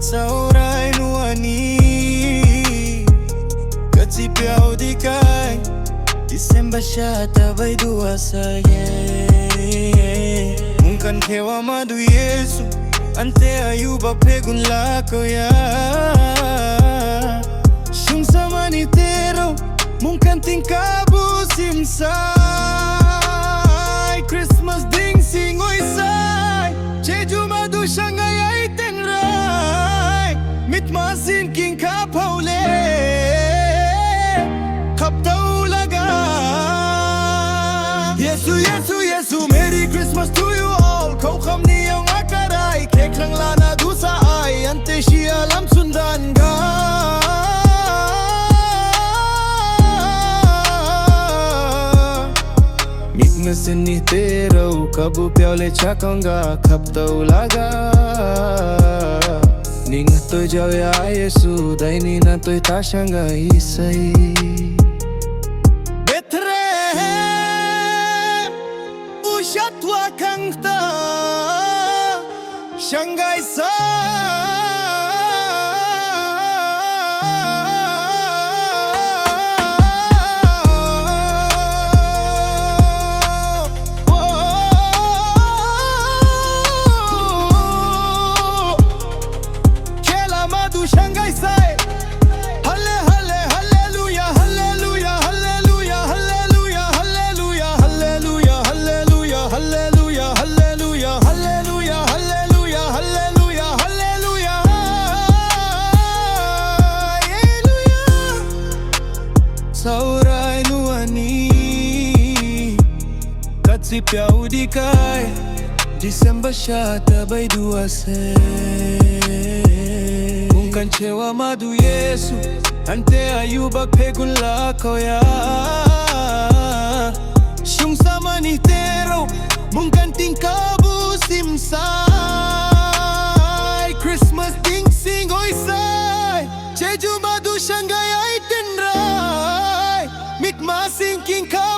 Saurai nuani Kecil piau dikai Desember syata bai dua saya Mungkin kewa madu Yesu Ante ayu bapegun lako ya Shung sama ni tero Mungkin tingkabu simsai Christmas ding singoi sai Jeju madu shangai ai tenrai Mit masin king Hkap Tau La Hkap Tau La Ga Yesu Yesu Yesu Merry Christmas to you all Kau kham ni yang akarai Kek lang lana dusa ai Ante shia lam sundan ga Mesin ni tero kabu piao le chakonga Hkap Tau La Ga Ning toi jau ya Yesu dai ni na toi ta shanga isai Bethlehem ushatwa kangta shanga isai Shanghai say Hallelujah hallelujah hallelujah hallelujah hallelujah hallelujah hallelujah hallelujah hallelujah hallelujah hallelujah hallelujah hallelujah hallelujah Saurai nuani Kecil piau dikai Desember syata bai dua Bukan cewa madu Yesu Ante ayu bapegun lako ya Shung sama ni tero Mungkin tingkabu simsai Christmas ding singoi sai Jeju madu shangai ai tenrai Mit masing king Hkap